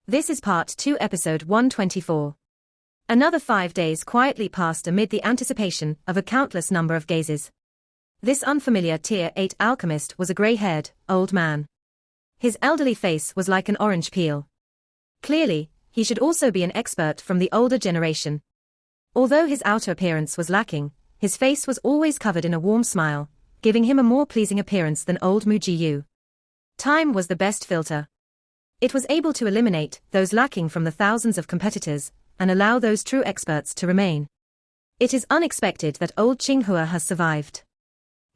This is part 2, episode 124. Another 5 days quietly passed amid the anticipation of a countless number of gazes. This unfamiliar Tier 8 alchemist was a grey-haired, old man. His elderly face was like an orange peel. Clearly, he should also be an expert from the older generation. Although his outer appearance was lacking, his face was always covered in a warm smile, giving him a more pleasing appearance than old Mujiyu. Time was the best filter. It was able to eliminate those lacking from the thousands of competitors, and allow those true experts to remain. It is unexpected that old Qinghua has survived.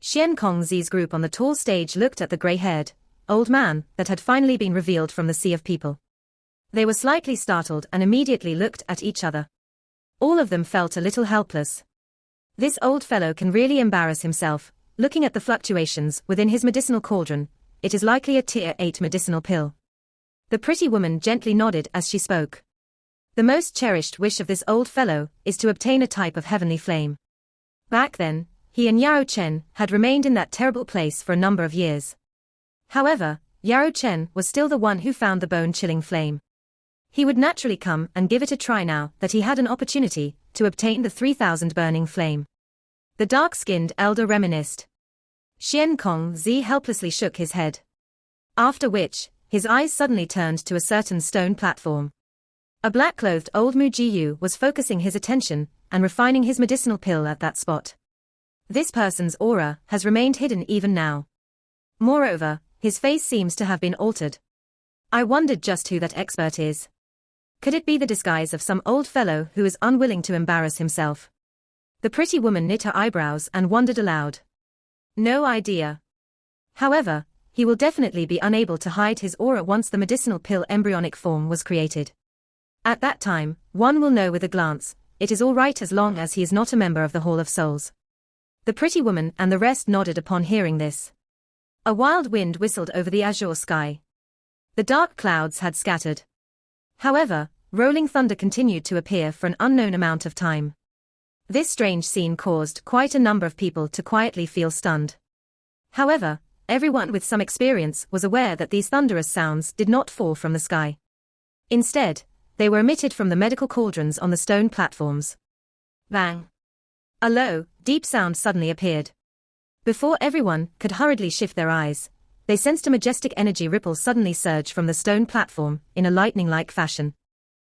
Xian Kongzi's group on the tall stage looked at the grey-haired, old man that had finally been revealed from the sea of people. They were slightly startled and immediately looked at each other. All of them felt a little helpless. This old fellow can really embarrass himself. Looking at the fluctuations within his medicinal cauldron, it is likely a Tier 8 medicinal pill. The pretty woman gently nodded as she spoke. The most cherished wish of this old fellow is to obtain a type of heavenly flame. Back then, he and Yao Chen had remained in that terrible place for a number of years. However, Yao Chen was still the one who found the bone-chilling flame. He would naturally come and give it a try now that he had an opportunity to obtain the 3000 burning flame. The dark-skinned elder reminisced. Xian Kongzi helplessly shook his head. After which, his eyes suddenly turned to a certain stone platform. A black-clothed old Mujiyu was focusing his attention and refining his medicinal pill at that spot. This person's aura has remained hidden even now. Moreover, his face seems to have been altered. I wondered just who that expert is. Could it be the disguise of some old fellow who is unwilling to embarrass himself? The pretty woman knit her eyebrows and wondered aloud. No idea. However, he will definitely be unable to hide his aura once the medicinal pill embryonic form was created. At that time, one will know with a glance, it is all right as long as he is not a member of the Hall of Souls. The pretty woman and the rest nodded upon hearing this. A wild wind whistled over the azure sky. The dark clouds had scattered. However, rolling thunder continued to appear for an unknown amount of time. This strange scene caused quite a number of people to quietly feel stunned. However, everyone with some experience was aware that these thunderous sounds did not fall from the sky. Instead, they were emitted from the medical cauldrons on the stone platforms. Bang! A low, deep sound suddenly appeared. Before everyone could hurriedly shift their eyes, they sensed a majestic energy ripple suddenly surge from the stone platform in a lightning-like fashion.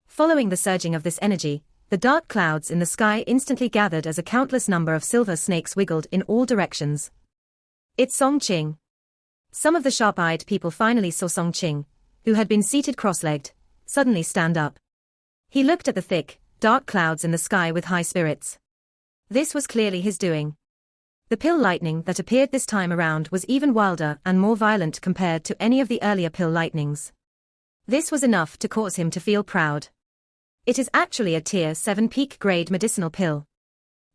Following the surging of this energy, the dark clouds in the sky instantly gathered as a countless number of silver snakes wiggled in all directions. It's Song Qing. Some of the sharp-eyed people finally saw Song Qing, who had been seated cross-legged, suddenly stand up. He looked at the thick, dark clouds in the sky with high spirits. This was clearly his doing. The pill lightning that appeared this time around was even wilder and more violent compared to any of the earlier pill lightnings. This was enough to cause him to feel proud. It is actually a Tier 7 peak-grade medicinal pill.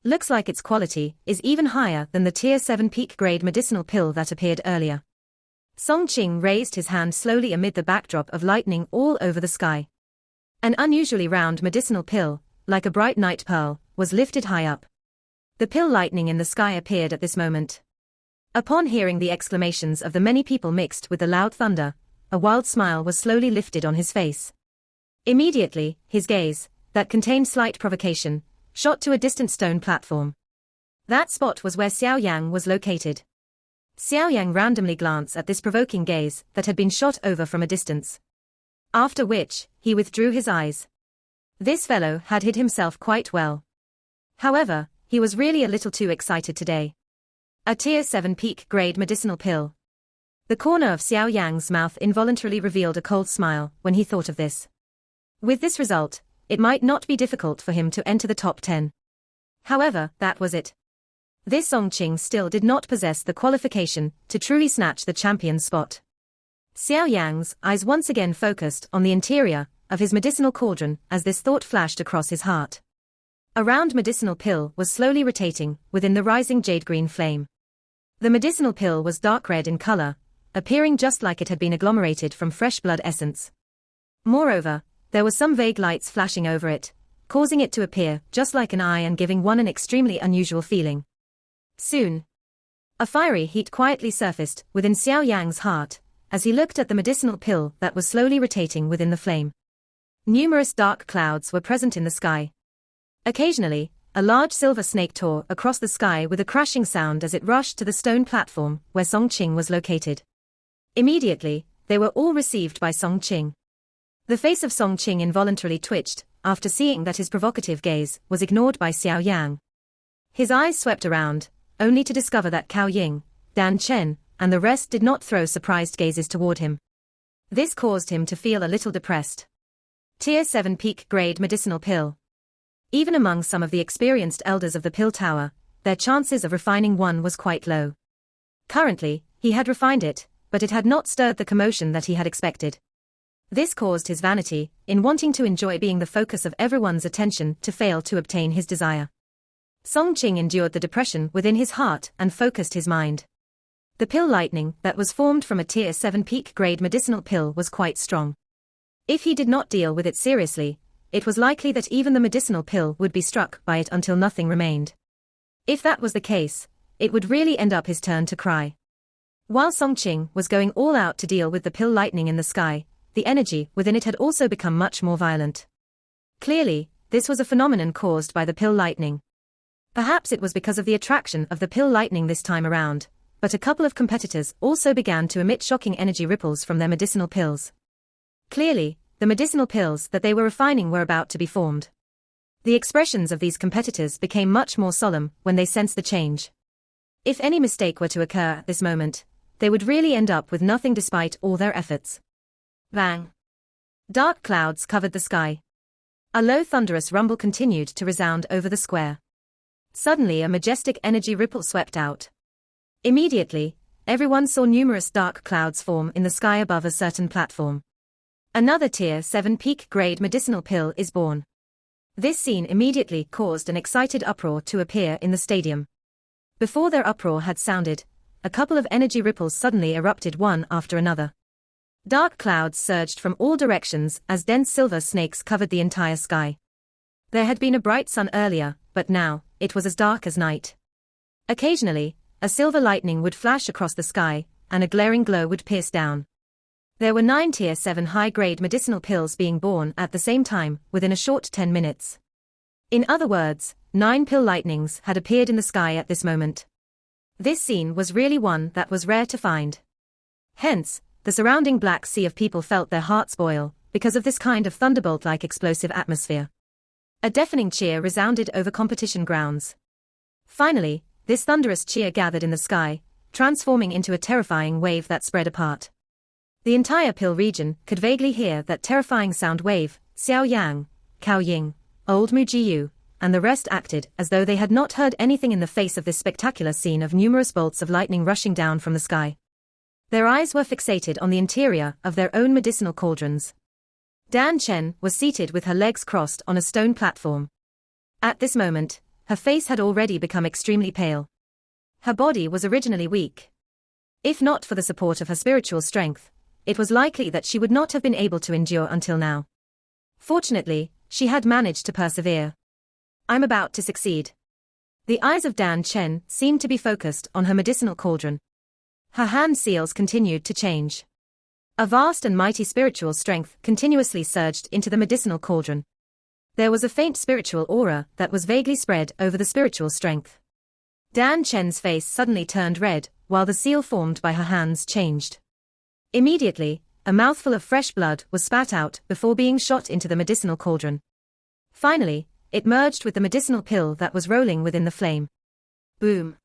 Looks like its quality is even higher than the Tier 7 peak-grade medicinal pill that appeared earlier. Song Qing raised his hand slowly amid the backdrop of lightning all over the sky. An unusually round medicinal pill, like a bright night pearl, was lifted high up. The pill lightning in the sky appeared at this moment. Upon hearing the exclamations of the many people mixed with the loud thunder, a wild smile was slowly lifted on his face. Immediately, his gaze, that contained slight provocation, shot to a distant stone platform. That spot was where Xiao Yan was located. Xiao Yan randomly glanced at this provoking gaze that had been shot over from a distance. After which, he withdrew his eyes. This fellow had hid himself quite well. However, he was really a little too excited today. A Tier 7 peak-grade medicinal pill. The corner of Xiao Yang's mouth involuntarily revealed a cold smile when he thought of this. With this result, it might not be difficult for him to enter the top 10. However, that was it. This Song Qing still did not possess the qualification to truly snatch the champion's spot. Xiao Yang's eyes once again focused on the interior of his medicinal cauldron as this thought flashed across his heart. A round medicinal pill was slowly rotating within the rising jade-green flame. The medicinal pill was dark red in color, appearing just like it had been agglomerated from fresh blood essence. Moreover, there was some vague lights flashing over it, causing it to appear just like an eye and giving one an extremely unusual feeling. Soon, a fiery heat quietly surfaced within Xiao Yang's heart, as he looked at the medicinal pill that was slowly rotating within the flame. Numerous dark clouds were present in the sky. Occasionally, a large silver snake tore across the sky with a crashing sound as it rushed to the stone platform where Song Qing was located. Immediately, they were all received by Song Qing. The face of Song Qing involuntarily twitched after seeing that his provocative gaze was ignored by Xiao Yan. His eyes swept around, only to discover that Cao Ying, Dan Chen, and the rest did not throw surprised gazes toward him. This caused him to feel a little depressed. Tier 7 peak grade medicinal pill. Even among some of the experienced elders of the pill tower, their chances of refining one was quite low. Currently, he had refined it, but it had not stirred the commotion that he had expected. This caused his vanity, in wanting to enjoy being the focus of everyone's attention, to fail to obtain his desire. Song Qing endured the depression within his heart and focused his mind. The pill lightning that was formed from a tier 7 peak grade medicinal pill was quite strong. If he did not deal with it seriously, it was likely that even the medicinal pill would be struck by it until nothing remained. If that was the case, it would really end up his turn to cry. While Song Qing was going all out to deal with the pill lightning in the sky, the energy within it had also become much more violent. Clearly, this was a phenomenon caused by the pill lightning. Perhaps it was because of the attraction of the pill lightning this time around, but a couple of competitors also began to emit shocking energy ripples from their medicinal pills. Clearly, the medicinal pills that they were refining were about to be formed. The expressions of these competitors became much more solemn when they sensed the change. If any mistake were to occur at this moment, they would really end up with nothing despite all their efforts. Bang! Dark clouds covered the sky. A low thunderous rumble continued to resound over the square. Suddenly a majestic energy ripple swept out. Immediately, everyone saw numerous dark clouds form in the sky above a certain platform. Another tier 7 peak grade medicinal pill is born. This scene immediately caused an excited uproar to appear in the stadium. Before their uproar had sounded, a couple of energy ripples suddenly erupted one after another. Dark clouds surged from all directions as dense silver snakes covered the entire sky. There had been a bright sun earlier, but now, it was as dark as night. Occasionally, a silver lightning would flash across the sky, and a glaring glow would pierce down. There were 9 tier 7 high-grade medicinal pills being born at the same time, within a short 10 minutes. In other words, 9 pill lightnings had appeared in the sky at this moment. This scene was really one that was rare to find. Hence, the surrounding black sea of people felt their hearts boil, because of this kind of thunderbolt-like explosive atmosphere. A deafening cheer resounded over competition grounds. Finally, this thunderous cheer gathered in the sky, transforming into a terrifying wave that spread apart. The entire pill region could vaguely hear that terrifying sound wave. Xiao Yan, Cao Ying, Old Mu Jiyu, and the rest acted as though they had not heard anything in the face of this spectacular scene of numerous bolts of lightning rushing down from the sky. Their eyes were fixated on the interior of their own medicinal cauldrons. Dan Chen was seated with her legs crossed on a stone platform. At this moment, her face had already become extremely pale. Her body was originally weak. If not for the support of her spiritual strength, it was likely that she would not have been able to endure until now. Fortunately, she had managed to persevere. I'm about to succeed. The eyes of Dan Chen seemed to be focused on her medicinal cauldron. Her hand seals continued to change. A vast and mighty spiritual strength continuously surged into the medicinal cauldron. There was a faint spiritual aura that was vaguely spread over the spiritual strength. Dan Chen's face suddenly turned red, while the seal formed by her hands changed. Immediately, a mouthful of fresh blood was spat out before being shot into the medicinal cauldron. Finally, it merged with the medicinal pill that was rolling within the flame. Boom!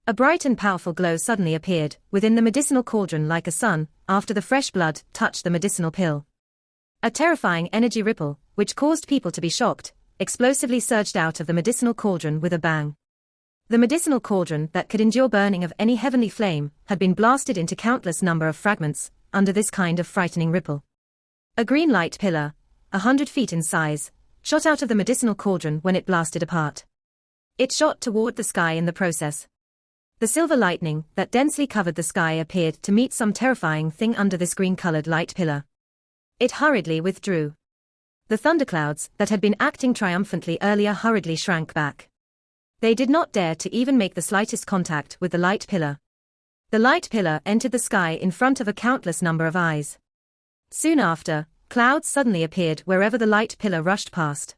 A bright and powerful glow suddenly appeared within the medicinal cauldron like a sun after the fresh blood touched the medicinal pill. A terrifying energy ripple, which caused people to be shocked, explosively surged out of the medicinal cauldron with a bang. The medicinal cauldron that could endure burning of any heavenly flame had been blasted into countless number of fragments under this kind of frightening ripple. A green light pillar, 100 feet in size, shot out of the medicinal cauldron when it blasted apart. It shot toward the sky in the process. The silver lightning that densely covered the sky appeared to meet some terrifying thing under this green-colored light pillar. It hurriedly withdrew. The thunderclouds that had been acting triumphantly earlier hurriedly shrank back. They did not dare to even make the slightest contact with the light pillar. The light pillar entered the sky in front of a countless number of eyes. Soon after, Clouds suddenly appeared wherever the light pillar rushed past.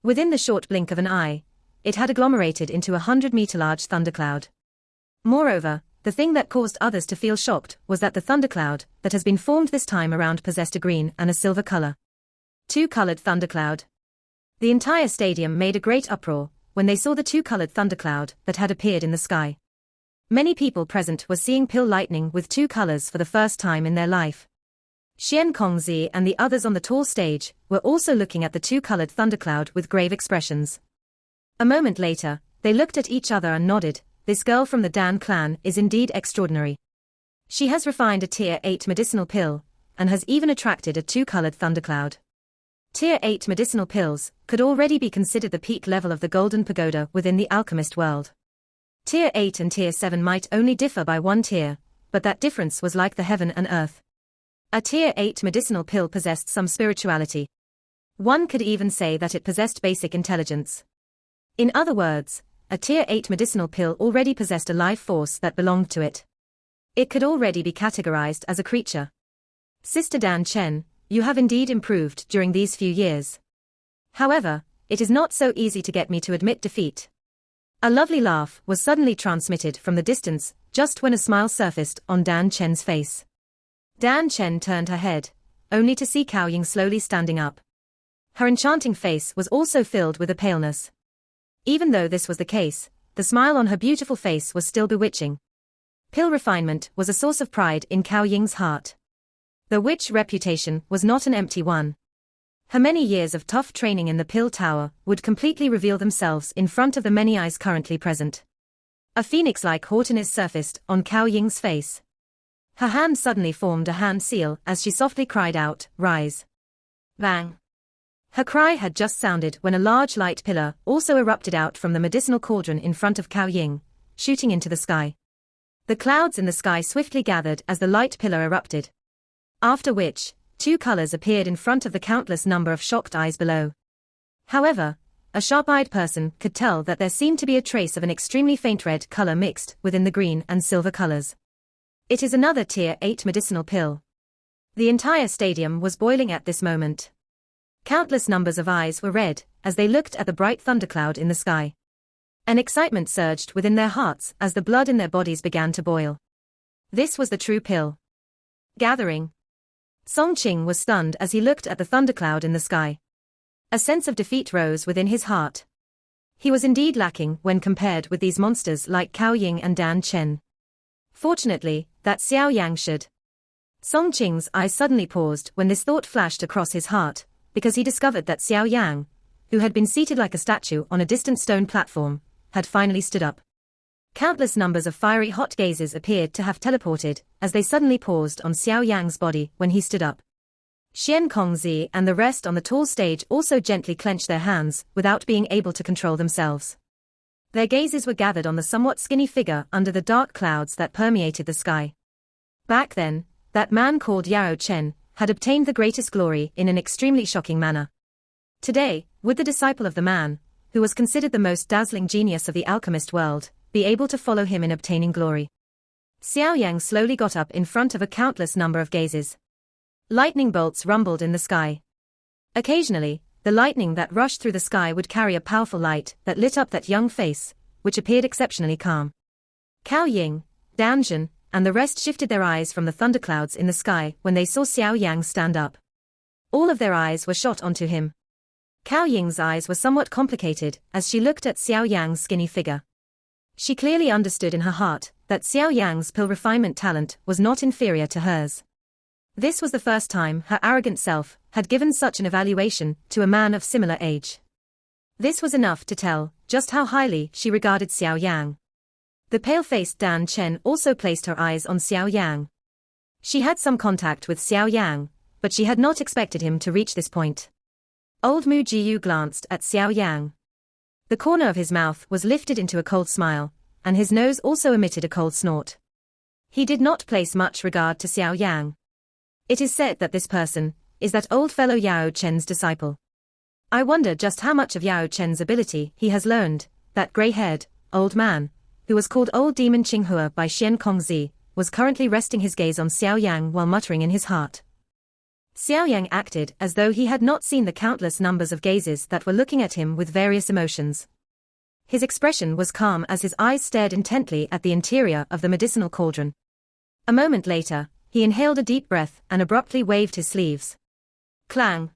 Within the short blink of an eye, it had agglomerated into a 100-meter-large thundercloud. Moreover, the thing that caused others to feel shocked was that the thundercloud that has been formed this time around possessed a green and a silver color. Two-colored thundercloud. The entire stadium made a great uproar when they saw the two-colored thundercloud that had appeared in the sky. Many people present were seeing pill lightning with two colors for the first time in their life. Xian Kongzi and the others on the tall stage were also looking at the two-colored thundercloud with grave expressions. A moment later, they looked at each other and nodded. This girl from the Dan clan is indeed extraordinary. She has refined a Tier 8 medicinal pill, and has even attracted a two-colored thundercloud. Tier 8 medicinal pills could already be considered the peak level of the Golden Pagoda within the alchemist world. Tier 8 and Tier 7 might only differ by one tier, but that difference was like the heaven and earth. A Tier 8 medicinal pill possessed some spirituality. One could even say that it possessed basic intelligence. In other words, a Tier 8 medicinal pill already possessed a life force that belonged to it. It could already be categorized as a creature. Sister Dan Chen, you have indeed improved during these few years. However, it is not so easy to get me to admit defeat. A lovely laugh was suddenly transmitted from the distance, just when a smile surfaced on Dan Chen's face. Dan Chen turned her head, only to see Xiao Yan slowly standing up. Her enchanting face was also filled with a paleness. Even though this was the case, the smile on her beautiful face was still bewitching. Pill refinement was a source of pride in Xiao Yan's heart. The witch reputation was not an empty one. Her many years of tough training in the Pill Tower would completely reveal themselves in front of the many eyes currently present. A phoenix-like haughtiness surfaced on Xiao Yan's face. Her hand suddenly formed a hand seal as she softly cried out, "Rise." Bang! Her cry had just sounded when a large light pillar also erupted out from the medicinal cauldron in front of Xiao Yan, shooting into the sky. The clouds in the sky swiftly gathered as the light pillar erupted. After which, two colors appeared in front of the countless number of shocked eyes below. However, a sharp-eyed person could tell that there seemed to be a trace of an extremely faint red color mixed within the green and silver colors. It is another Tier 8 medicinal pill. The entire stadium was boiling at this moment. Countless numbers of eyes were red as they looked at the bright thundercloud in the sky. An excitement surged within their hearts as the blood in their bodies began to boil. This was the true pill. Gathering. Song Qing was stunned as he looked at the thundercloud in the sky. A sense of defeat rose within his heart. He was indeed lacking when compared with these monsters like Xiao Yan and Dan Chen. Fortunately, that Xiao Yang should. Song Qing's eyes suddenly paused when this thought flashed across his heart, because he discovered that Xiao Yang, who had been seated like a statue on a distant stone platform, had finally stood up. Countless numbers of fiery hot gazes appeared to have teleported as they suddenly paused on Xiao Yang's body when he stood up. Xian Kongzi and the rest on the tall stage also gently clenched their hands without being able to control themselves. Their gazes were gathered on the somewhat skinny figure under the dark clouds that permeated the sky. Back then, that man called Yao Chen had obtained the greatest glory in an extremely shocking manner. Today, would the disciple of the man, who was considered the most dazzling genius of the alchemist world, be able to follow him in obtaining glory? Xiao Yang slowly got up in front of a countless number of gazes. Lightning bolts rumbled in the sky. Occasionally, the lightning that rushed through the sky would carry a powerful light that lit up that young face, which appeared exceptionally calm. Xiao Yan, Danjun, and the rest shifted their eyes from the thunderclouds in the sky when they saw Xiao Yang stand up. All of their eyes were shot onto him. Xiao Ying's eyes were somewhat complicated as she looked at Xiao Yang's skinny figure. She clearly understood in her heart that Xiao Yang's pill refinement talent was not inferior to hers. This was the first time her arrogant self had given such an evaluation to a man of similar age. This was enough to tell just how highly she regarded Xiao Yang. The pale-faced Dan Chen also placed her eyes on Xiao Yang. She had some contact with Xiao Yang, but she had not expected him to reach this point. Old Mu Jiyu glanced at Xiao Yang. The corner of his mouth was lifted into a cold smile, and his nose also emitted a cold snort. He did not place much regard to Xiao Yang. It is said that this person is that old fellow Yao Chen's disciple. I wonder just how much of Yao Chen's ability he has learned. That grey-haired, old man, who was called Old Demon Qinghua by Xian Kongzi, was currently resting his gaze on Xiao Yang while muttering in his heart. Xiao Yang acted as though he had not seen the countless numbers of gazes that were looking at him with various emotions. His expression was calm as his eyes stared intently at the interior of the medicinal cauldron. A moment later, he inhaled a deep breath and abruptly waved his sleeves. Clang!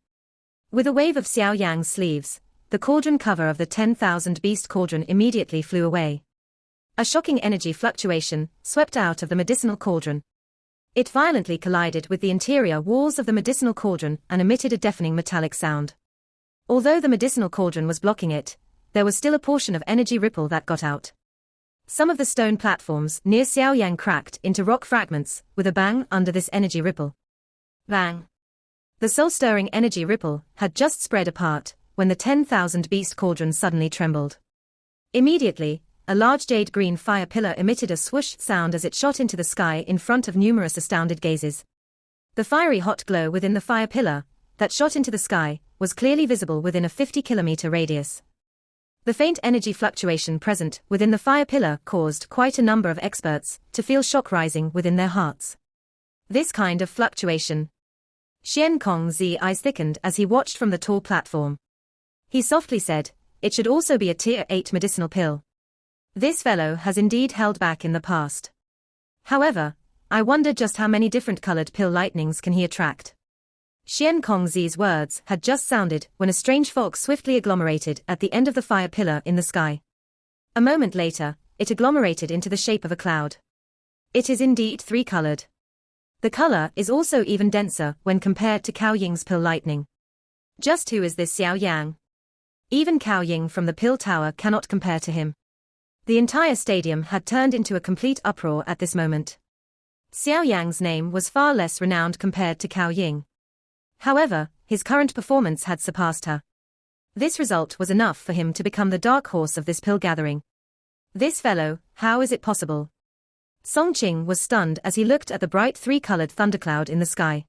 With a wave of Xiao Yang's sleeves, the cauldron cover of the 10,000 beast cauldron immediately flew away. A shocking energy fluctuation swept out of the medicinal cauldron. It violently collided with the interior walls of the medicinal cauldron and emitted a deafening metallic sound. Although the medicinal cauldron was blocking it, there was still a portion of energy ripple that got out. Some of the stone platforms near Xiao Yang cracked into rock fragments with a bang under this energy ripple. Bang! The soul-stirring energy ripple had just spread apart when the 10,000 beast cauldron suddenly trembled. Immediately, a large jade-green fire pillar emitted a swoosh sound as it shot into the sky in front of numerous astounded gazes. The fiery hot glow within the fire pillar, that shot into the sky, was clearly visible within a 50-kilometer radius. The faint energy fluctuation present within the fire pillar caused quite a number of experts to feel shock rising within their hearts. This kind of fluctuation. Xian Kongzi's eyes thickened as he watched from the tall platform. He softly said, "It should also be a Tier 8 medicinal pill. This fellow has indeed held back in the past. However, I wonder just how many different colored pill lightnings can he attract." Xian Kongzi's words had just sounded when a strange fog swiftly agglomerated at the end of the fire pillar in the sky. A moment later, it agglomerated into the shape of a cloud. It is indeed three-colored. The color is also even denser when compared to Cao Ying's pill lightning. Just who is this Xiao Yang? Even Cao Ying from the pill tower cannot compare to him. The entire stadium had turned into a complete uproar at this moment. Xiao Yang's name was far less renowned compared to Cao Ying. However, his current performance had surpassed her. This result was enough for him to become the dark horse of this pill gathering. This fellow, how is it possible? Song Qing was stunned as he looked at the bright three-colored thundercloud in the sky.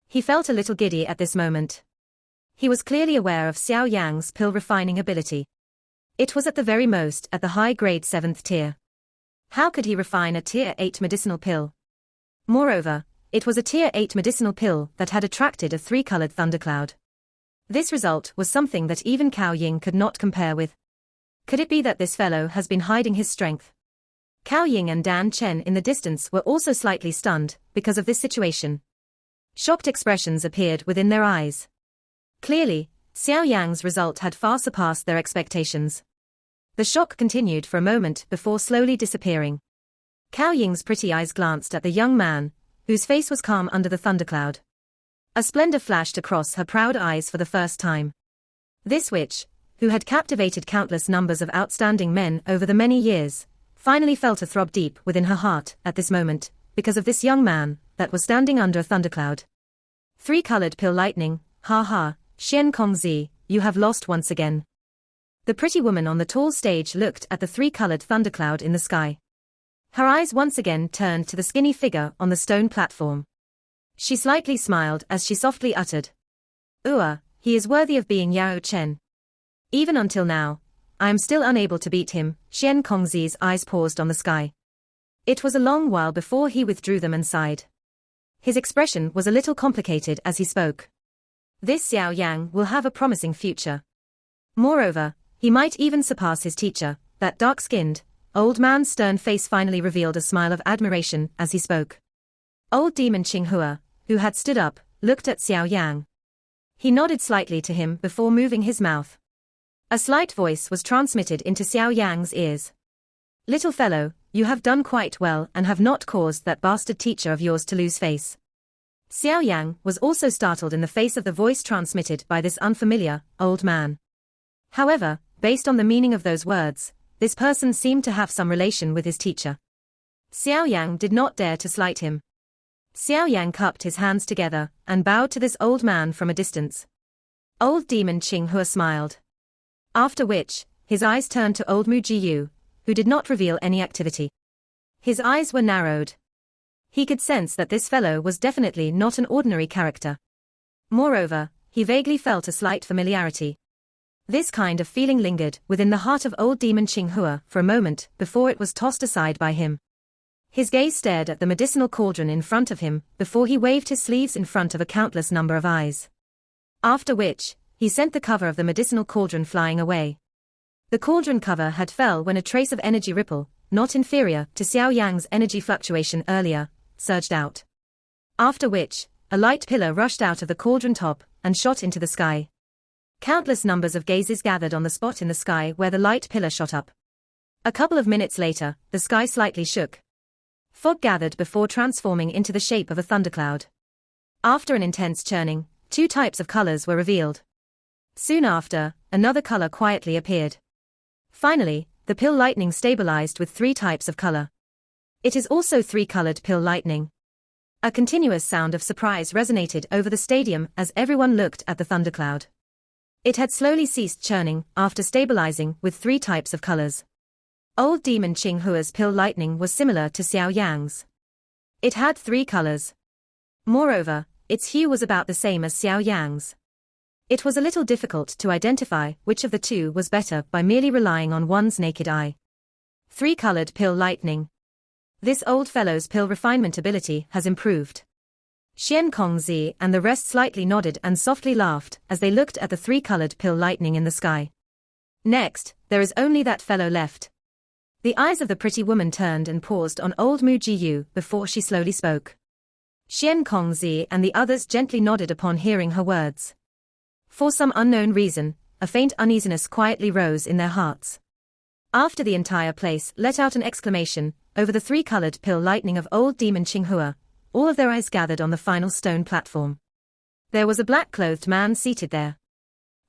He felt a little giddy at this moment. He was clearly aware of Xiao Yang's pill refining ability. It was at the very most at the high-grade 7th tier. How could he refine a Tier 8 medicinal pill? Moreover, it was a Tier 8 medicinal pill that had attracted a three-colored thundercloud. This result was something that even Cao Ying could not compare with. Could it be that this fellow has been hiding his strength? Cao Ying and Dan Chen in the distance were also slightly stunned because of this situation. Shocked expressions appeared within their eyes. Clearly, Xiao Yang's result had far surpassed their expectations. The shock continued for a moment before slowly disappearing. Cao Ying's pretty eyes glanced at the young man, whose face was calm under the thundercloud. A splendor flashed across her proud eyes for the first time. This witch, who had captivated countless numbers of outstanding men over the many years, finally felt a throb deep within her heart at this moment, because of this young man that was standing under a thundercloud. Three-colored pill lightning, ha ha, Xian Kongzi, you have lost once again. The pretty woman on the tall stage looked at the three-colored thundercloud in the sky. Her eyes once again turned to the skinny figure on the stone platform. She slightly smiled as she softly uttered, he is worthy of being Yao Chen. Even until now, I am still unable to beat him." Xian Kongzi's eyes paused on the sky. It was a long while before he withdrew them and sighed. His expression was a little complicated as he spoke. This Xiao Yang will have a promising future. Moreover, he might even surpass his teacher. That dark-skinned, old man's stern face finally revealed a smile of admiration as he spoke. Old demon Qinghua, who had stood up, looked at Xiao Yang. He nodded slightly to him before moving his mouth. A slight voice was transmitted into Xiao Yang's ears. "Little fellow, you have done quite well and have not caused that bastard teacher of yours to lose face." Xiao Yang was also startled in the face of the voice transmitted by this unfamiliar, old man. However, based on the meaning of those words, this person seemed to have some relation with his teacher. Xiao Yang did not dare to slight him. Xiao Yang cupped his hands together and bowed to this old man from a distance. Old demon Qinghua smiled. After which, his eyes turned to old Mu Jiyu, who did not reveal any activity. His eyes were narrowed. He could sense that this fellow was definitely not an ordinary character. Moreover, he vaguely felt a slight familiarity. This kind of feeling lingered within the heart of old demon Qinghua for a moment before it was tossed aside by him. His gaze stared at the medicinal cauldron in front of him before he waved his sleeves in front of a countless number of eyes. After which, he sent the cover of the medicinal cauldron flying away. The cauldron cover had fell when a trace of energy ripple, not inferior to Xiao Yang's energy fluctuation earlier, surged out. After which, a light pillar rushed out of the cauldron top and shot into the sky. Countless numbers of gazes gathered on the spot in the sky where the light pillar shot up. A couple of minutes later, the sky slightly shook. Fog gathered before transforming into the shape of a thundercloud. After an intense churning, 2 types of colors were revealed. Soon after, another color quietly appeared. Finally, the pill lightning stabilized with 3 types of color. It is also 3-colored pill lightning. A continuous sound of surprise resonated over the stadium as everyone looked at the thundercloud. It had slowly ceased churning after stabilizing with 3 types of colors. Old demon Qing Hua's pill lightning was similar to Xiao Yang's. It had 3 colors. Moreover, its hue was about the same as Xiao Yang's. It was a little difficult to identify which of the 2 was better by merely relying on one's naked eye. 3-colored pill lightning. This old fellow's pill refinement ability has improved. Xian Kongzi and the rest slightly nodded and softly laughed as they looked at the 3-colored pill lightning in the sky. Next, there is only that fellow left. The eyes of the pretty woman turned and paused on old Mu Jiyu before she slowly spoke. Xian Kongzi and the others gently nodded upon hearing her words. For some unknown reason, a faint uneasiness quietly rose in their hearts. After the entire place let out an exclamation over the 3-colored pill lightning of old demon Qing Hua, all of their eyes gathered on the final stone platform. There was a black-clothed man seated there.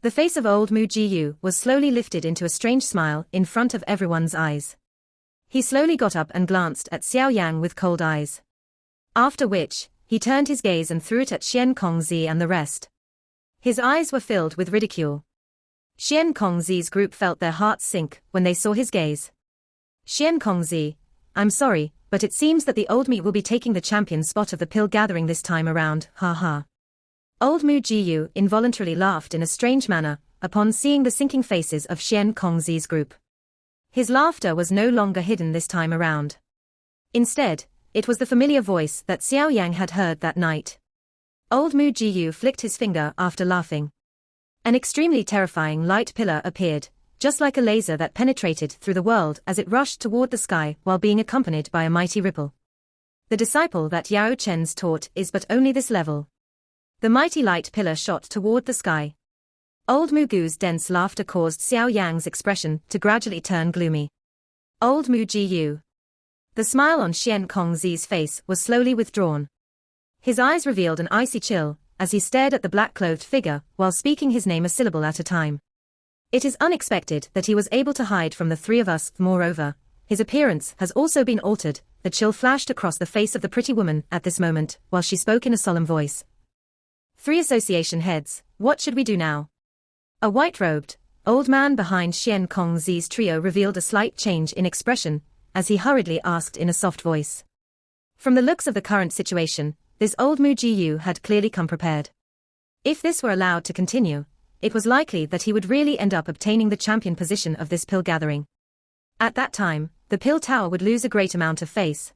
The face of old Mu Jiyu was slowly lifted into a strange smile in front of everyone's eyes. He slowly got up and glanced at Xiao Yang with cold eyes. After which, he turned his gaze and threw it at Xian Kongzi and the rest. His eyes were filled with ridicule. Xian Kongzi's group felt their hearts sink when they saw his gaze. Xian Kongzi, I'm sorry, but it seems that the old me will be taking the champion spot of the pill gathering this time around, ha ha. Old Mu Jiyu involuntarily laughed in a strange manner upon seeing the sinking faces of Xian Kongzi's group. His laughter was no longer hidden this time around. Instead, it was the familiar voice that Xiao Yang had heard that night. Old Mu Jiyu flicked his finger after laughing. An extremely terrifying light pillar appeared, just like a laser that penetrated through the world as it rushed toward the sky while being accompanied by a mighty ripple. The disciple that Yao Chen's taught is but only this level. The mighty light pillar shot toward the sky. Old Mugu's dense laughter caused Xiao Yang's expression to gradually turn gloomy. Old Mu Jiyu. The smile on Xian Kongzi's face was slowly withdrawn. His eyes revealed an icy chill as he stared at the black-clothed figure while speaking his name a syllable at a time. It is unexpected that he was able to hide from the 3 of us. Moreover, his appearance has also been altered. The chill flashed across the face of the pretty woman at this moment while she spoke in a solemn voice. 3 association heads, what should we do now? A white-robed, old man behind Xian Kongzi's trio revealed a slight change in expression as he hurriedly asked in a soft voice. From the looks of the current situation, this old Mu Jiyu had clearly come prepared. If this were allowed to continue, it was likely that he would really end up obtaining the champion position of this pill gathering. At that time, the pill tower would lose a great amount of face.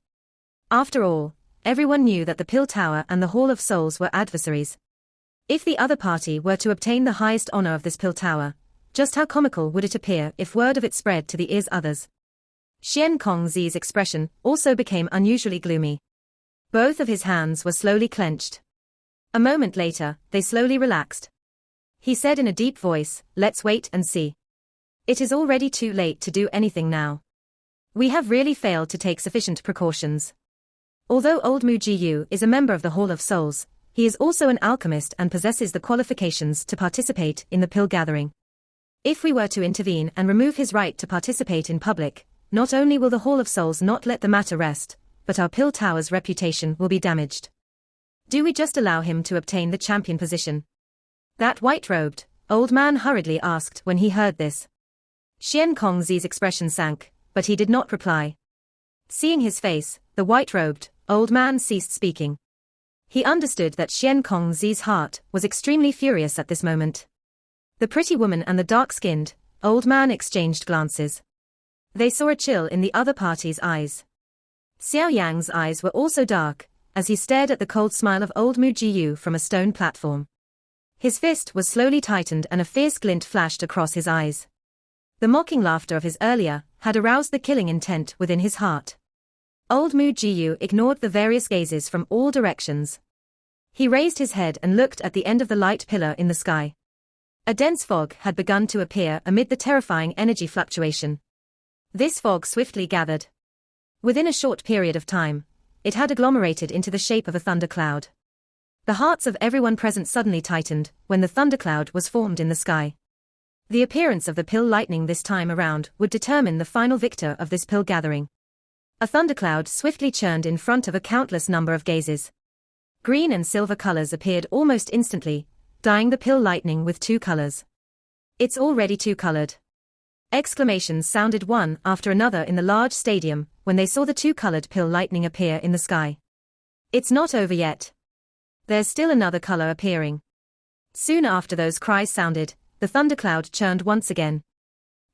After all, everyone knew that the pill tower and the Hall of Souls were adversaries. If the other party were to obtain the highest honor of this pill tower, just how comical would it appear if word of it spread to the ears others? Xian Kongzi's expression also became unusually gloomy. Both of his hands were slowly clenched. A moment later, they slowly relaxed. He said in a deep voice, let's wait and see. It is already too late to do anything now. We have really failed to take sufficient precautions. Although old Mu Jiyu is a member of the Hall of Souls, he is also an alchemist and possesses the qualifications to participate in the pill gathering. If we were to intervene and remove his right to participate in public, not only will the Hall of Souls not let the matter rest, but our pill tower's reputation will be damaged. Do we just allow him to obtain the champion position? That white-robed, old man hurriedly asked when he heard this. Xian Kongzi's expression sank, but he did not reply. Seeing his face, the white-robed, old man ceased speaking. He understood that Xian Kongzi's heart was extremely furious at this moment. The pretty woman and the dark-skinned, old man exchanged glances. They saw a chill in the other party's eyes. Xiao Yan's eyes were also dark, as he stared at the cold smile of old Mu Jiyu from a stone platform. His fist was slowly tightened and a fierce glint flashed across his eyes. The mocking laughter of his earlier had aroused the killing intent within his heart. Old Mu Jiyu ignored the various gazes from all directions. He raised his head and looked at the end of the light pillar in the sky. A dense fog had begun to appear amid the terrifying energy fluctuation. This fog swiftly gathered. Within a short period of time, it had agglomerated into the shape of a thundercloud. The hearts of everyone present suddenly tightened when the thundercloud was formed in the sky. The appearance of the pill lightning this time around would determine the final victor of this pill gathering. A thundercloud swiftly churned in front of a countless number of gazes. Green and silver colors appeared almost instantly, dyeing the pill lightning with two colors. "It's already two-colored." Exclamations sounded one after another in the large stadium when they saw the two-colored pill lightning appear in the sky. "It's not over yet. There's still another color appearing." Soon after those cries sounded, the thundercloud churned once again.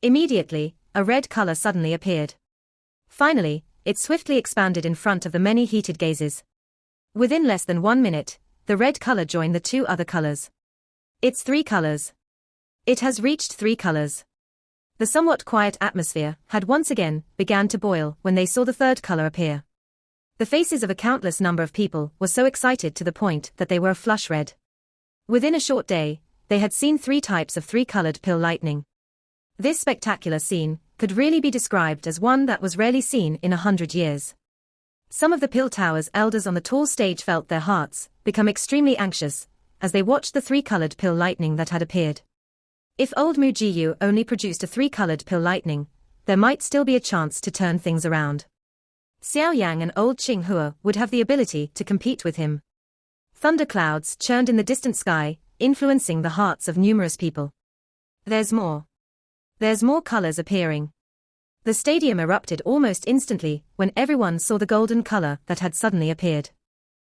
Immediately, a red color suddenly appeared. Finally, it swiftly expanded in front of the many heated gazes. Within less than 1 minute, the red color joined the two other colors. "It's 3 colors. It has reached 3 colors." The somewhat quiet atmosphere had once again began to boil when they saw the third color appear. The faces of a countless number of people were so excited to the point that they were a flush red. Within a short day, they had seen 3 types of 3-colored pill lightning. This spectacular scene could really be described as one that was rarely seen in 100 years. Some of the pill tower's elders on the tall stage felt their hearts become extremely anxious as they watched the 3-colored pill lightning that had appeared. If old Mu Jiyu only produced a 3-colored pill lightning, there might still be a chance to turn things around. Xiao Yan and old Qing Hua would have the ability to compete with him. Thunderclouds churned in the distant sky, influencing the hearts of numerous people. There's more. There's more colors appearing. The stadium erupted almost instantly when everyone saw the golden color that had suddenly appeared.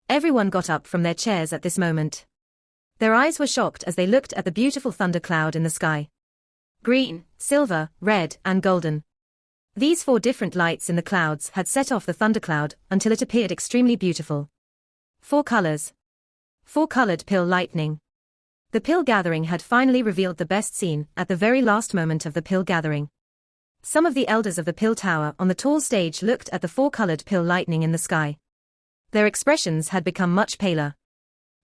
Everyone got up from their chairs at this moment. Their eyes were shocked as they looked at the beautiful thundercloud in the sky. Green, silver, red, and golden. These 4 different lights in the clouds had set off the thundercloud until it appeared extremely beautiful. 4 colors. 4-colored pill lightning. The pill gathering had finally revealed the best scene at the very last moment of the pill gathering. Some of the elders of the pill tower on the tall stage looked at the 4-colored pill lightning in the sky. Their expressions had become much paler.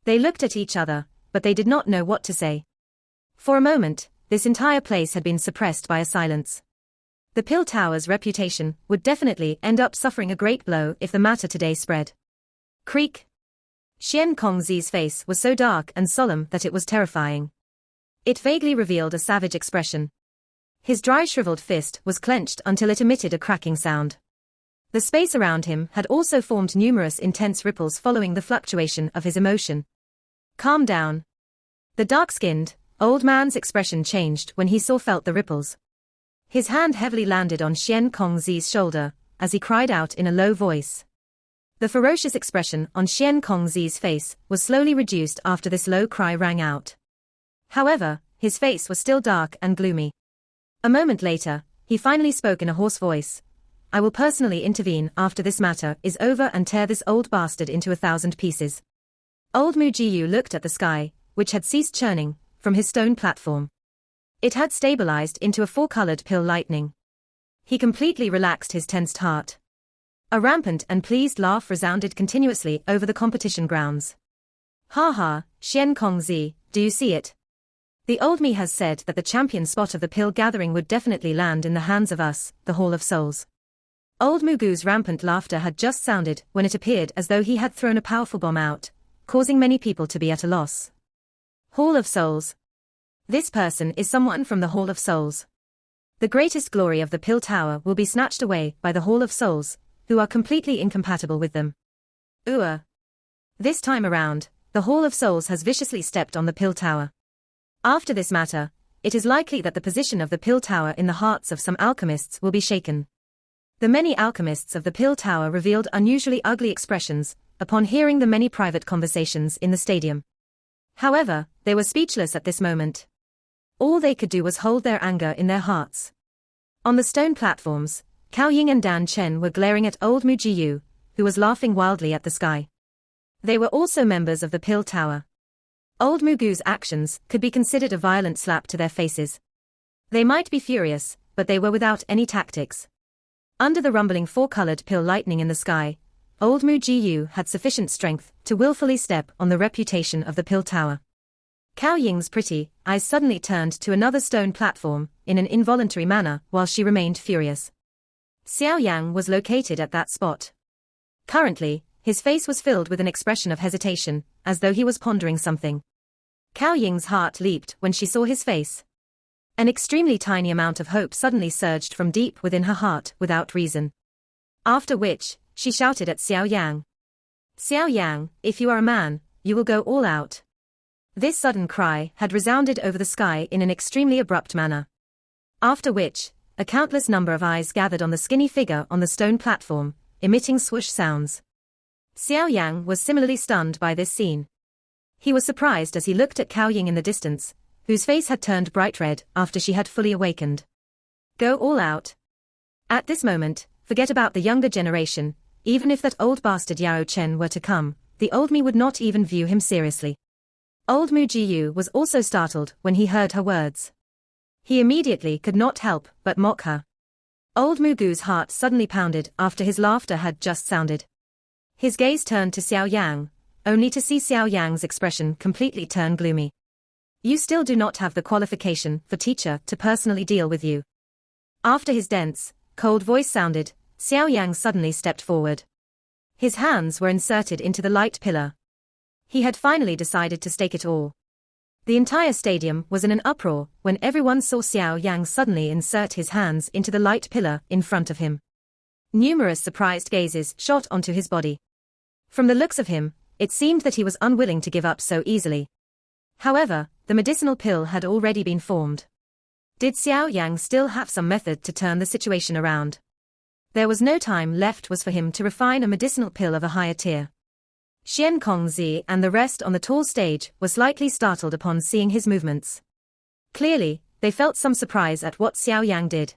They looked at each other, but they did not know what to say. For a moment, this entire place had been suppressed by a silence. The pill tower's reputation would definitely end up suffering a great blow if the matter today spread. Creak. Xian Kongzi's face was so dark and solemn that it was terrifying. It vaguely revealed a savage expression. His dry shriveled fist was clenched until it emitted a cracking sound. The space around him had also formed numerous intense ripples following the fluctuation of his emotion. "Calm down." The dark-skinned, old man's expression changed when he felt the ripples. His hand heavily landed on Xian Kongzi's shoulder, as he cried out in a low voice. The ferocious expression on Xian Kongzi's face was slowly reduced after this low cry rang out. However, his face was still dark and gloomy. A moment later, he finally spoke in a hoarse voice. "I will personally intervene after this matter is over and tear this old bastard into 1,000 pieces." Old Mu Jiyu looked at the sky, which had ceased churning, from his stone platform. It had stabilized into a 4-colored pill lightning. He completely relaxed his tensed heart. A rampant and pleased laugh resounded continuously over the competition grounds. "Ha ha, Xian Kongzi, do you see it? The old me has said that the champion spot of the pill gathering would definitely land in the hands of us, the Hall of Souls." Old Mugu's rampant laughter had just sounded when it appeared as though he had thrown a powerful bomb out, causing many people to be at a loss. Hall of Souls. This person is someone from the Hall of Souls. The greatest glory of the pill tower will be snatched away by the Hall of Souls, who are completely incompatible with them. This time around, the Hall of Souls has viciously stepped on the pill tower. After this matter, it is likely that the position of the pill tower in the hearts of some alchemists will be shaken. The many alchemists of the pill tower revealed unusually ugly expressions upon hearing the many private conversations in the stadium. However, they were speechless at this moment. All they could do was hold their anger in their hearts. On the stone platforms, Xiao Yan and Dan Chen were glaring at old Mu Jiyu, who was laughing wildly at the sky. They were also members of the Pill Tower. Old Mugu's actions could be considered a violent slap to their faces. They might be furious, but they were without any tactics. Under the rumbling four-colored pill lightning in the sky, old Mu Jiyu had sufficient strength to willfully step on the reputation of the Pill Tower. Xiao Ying's pretty eyes suddenly turned to another stone platform in an involuntary manner while she remained furious. Xiao Yan was located at that spot. Currently, his face was filled with an expression of hesitation, as though he was pondering something. Xiao Ying's heart leaped when she saw his face. An extremely tiny amount of hope suddenly surged from deep within her heart without reason. After which, she shouted at Xiao Yan. Xiao Yan, if you are a man, you will go all out. This sudden cry had resounded over the sky in an extremely abrupt manner. After which, a countless number of eyes gathered on the skinny figure on the stone platform, emitting swoosh sounds. Xiao Yan was similarly stunned by this scene. He was surprised as he looked at Xiao Ying in the distance, whose face had turned bright red after she had fully awakened. Go all out. At this moment, forget about the younger generation, even if that old bastard Yao Chen were to come, the old me would not even view him seriously. Old Mu Jiyu was also startled when he heard her words. He immediately could not help but mock her. Old Mugu's heart suddenly pounded after his laughter had just sounded. His gaze turned to Xiao Yang, only to see Xiao Yang's expression completely turn gloomy. You still do not have the qualification for teacher to personally deal with you. After his dense, cold voice sounded, Xiao Yang suddenly stepped forward. His hands were inserted into the light pillar. He had finally decided to stake it all. The entire stadium was in an uproar when everyone saw Xiao Yang suddenly insert his hands into the light pillar in front of him. Numerous surprised gazes shot onto his body. From the looks of him, it seemed that he was unwilling to give up so easily. However, the medicinal pill had already been formed. Did Xiao Yang still have some method to turn the situation around? There was no time left was for him to refine a medicinal pill of a higher tier. Xian Kongzi and the rest on the tall stage were slightly startled upon seeing his movements. Clearly, they felt some surprise at what Xiao Yang did.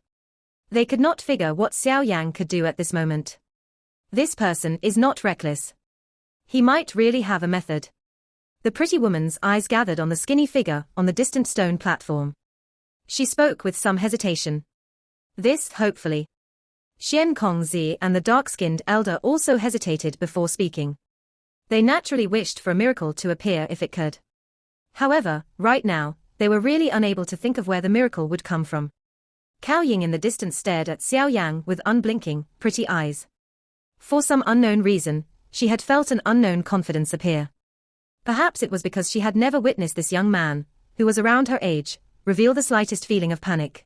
They could not figure what Xiao Yang could do at this moment. This person is not reckless. He might really have a method. The pretty woman's eyes gathered on the skinny figure on the distant stone platform. She spoke with some hesitation. This, hopefully. Xian Kongzi and the dark-skinned elder also hesitated before speaking. They naturally wished for a miracle to appear if it could. However, right now, they were really unable to think of where the miracle would come from. Xiao Ying in the distance stared at Xiao Yang with unblinking, pretty eyes. For some unknown reason, she had felt an unknown confidence appear. Perhaps it was because she had never witnessed this young man, who was around her age, reveal the slightest feeling of panic.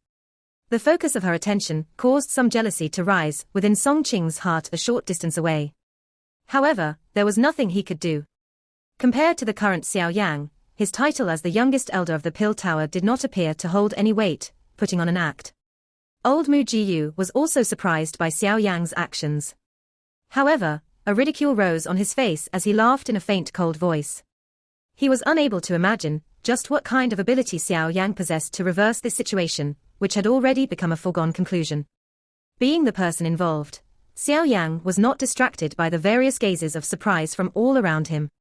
The focus of her attention caused some jealousy to rise within Song Qing's heart a short distance away. However, there was nothing he could do. Compared to the current Xiao Yang, his title as the youngest elder of the Pill Tower did not appear to hold any weight, putting on an act. Old Mu Jiyu was also surprised by Xiao Yang's actions. However, a ridicule rose on his face as he laughed in a faint cold voice. He was unable to imagine just what kind of ability Xiao Yang possessed to reverse this situation, which had already become a foregone conclusion. Being the person involved, Xiao Yang was not distracted by the various gazes of surprise from all around him.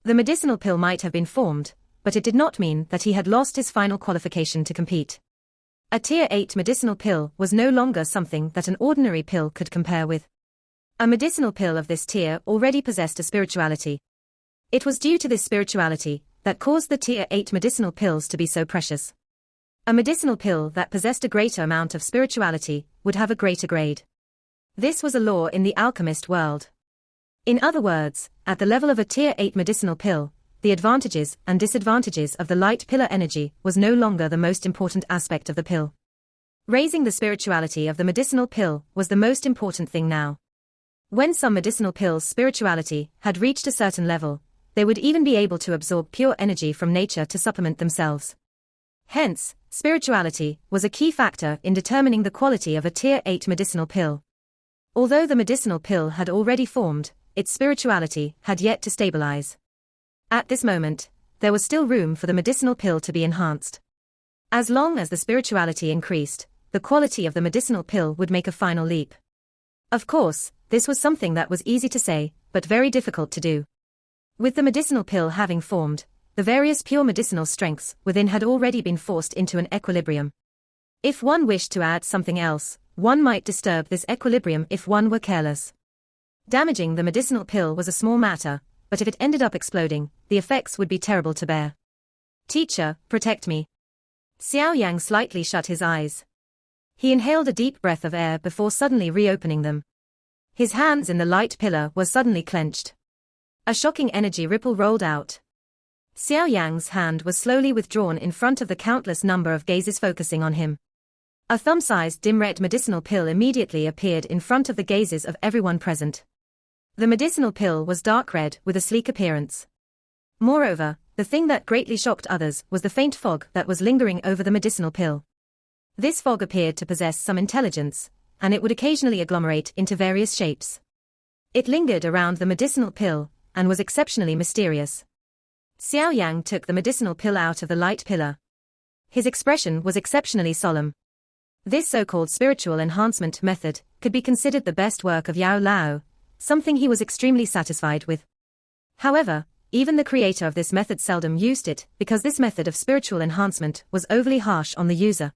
The medicinal pill might have been formed, but it did not mean that he had lost his final qualification to compete. A Tier 8 medicinal pill was no longer something that an ordinary pill could compare with. A medicinal pill of this tier already possessed a spirituality. It was due to this spirituality that caused the Tier 8 medicinal pills to be so precious. A medicinal pill that possessed a greater amount of spirituality would have a greater grade. This was a law in the alchemist world. In other words, at the level of a Tier 8 medicinal pill, the advantages and disadvantages of the light pillar energy was no longer the most important aspect of the pill. Raising the spirituality of the medicinal pill was the most important thing now. When some medicinal pills' spirituality had reached a certain level, they would even be able to absorb pure energy from nature to supplement themselves. Hence, spirituality was a key factor in determining the quality of a Tier 8 medicinal pill. Although the medicinal pill had already formed, its spirituality had yet to stabilize. At this moment, there was still room for the medicinal pill to be enhanced. As long as the spirituality increased, the quality of the medicinal pill would make a final leap. Of course, this was something that was easy to say, but very difficult to do. With the medicinal pill having formed, the various pure medicinal strengths within had already been forced into an equilibrium. If one wished to add something else, one might disturb this equilibrium if one were careless. Damaging the medicinal pill was a small matter, but if it ended up exploding, the effects would be terrible to bear. Teacher, protect me. Xiao Yan slightly shut his eyes. He inhaled a deep breath of air before suddenly reopening them. His hands in the light pillar were suddenly clenched. A shocking energy ripple rolled out. Xiao Yan's hand was slowly withdrawn in front of the countless number of gazes focusing on him. A thumb-sized dim red medicinal pill immediately appeared in front of the gazes of everyone present. The medicinal pill was dark red with a sleek appearance. Moreover, the thing that greatly shocked others was the faint fog that was lingering over the medicinal pill. This fog appeared to possess some intelligence, and it would occasionally agglomerate into various shapes. It lingered around the medicinal pill, and was exceptionally mysterious. Xiao Yan took the medicinal pill out of the light pillar. His expression was exceptionally solemn. This so-called spiritual enhancement method could be considered the best work of Yao Lao, something he was extremely satisfied with. However, even the creator of this method seldom used it because this method of spiritual enhancement was overly harsh on the user.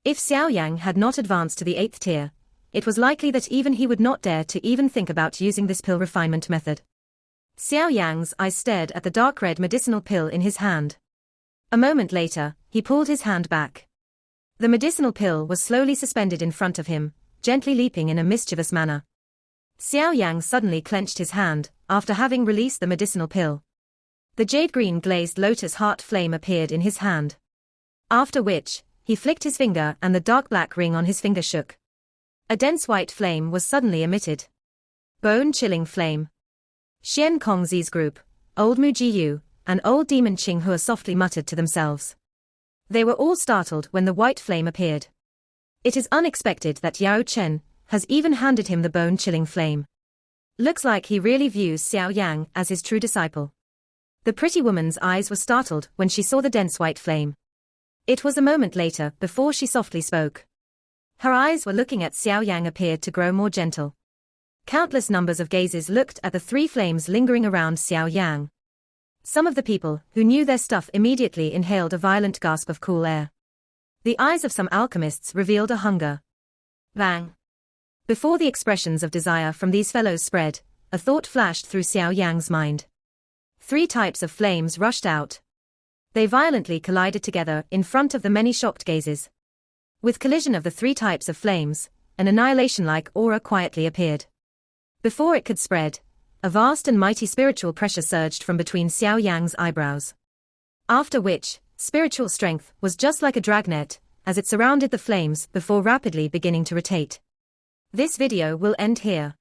If Xiao Yan had not advanced to the 8th tier, it was likely that even he would not dare to even think about using this pill refinement method. Xiao Yan's eyes stared at the dark red medicinal pill in his hand. A moment later, he pulled his hand back. The medicinal pill was slowly suspended in front of him, gently leaping in a mischievous manner. Xiao Yan suddenly clenched his hand, after having released the medicinal pill. The jade-green glazed lotus heart flame appeared in his hand. After which, he flicked his finger and the dark black ring on his finger shook. A dense white flame was suddenly emitted. Bone-chilling flame. Xian Kongzi's group, old Mu Jiyu, and old demon Qing Hua softly muttered to themselves. They were all startled when the white flame appeared. It is unexpected that Yao Chen has even handed him the bone-chilling flame. Looks like he really views Xiao Yan as his true disciple. The pretty woman's eyes were startled when she saw the dense white flame. It was a moment later before she softly spoke. Her eyes were looking at Xiao Yan appeared to grow more gentle. Countless numbers of gazes looked at the three flames lingering around Xiao Yan. Some of the people who knew their stuff immediately inhaled a violent gasp of cool air. The eyes of some alchemists revealed a hunger. Bang! Before the expressions of desire from these fellows spread, a thought flashed through Xiao Yan's mind. 3 types of flames rushed out. They violently collided together in front of the many shocked gazes. With collision of the 3 types of flames, an annihilation-like aura quietly appeared. Before it could spread, a vast and mighty spiritual pressure surged from between Xiao Yan's eyebrows. After which, spiritual strength was just like a dragnet, as it surrounded the flames before rapidly beginning to rotate. This video will end here.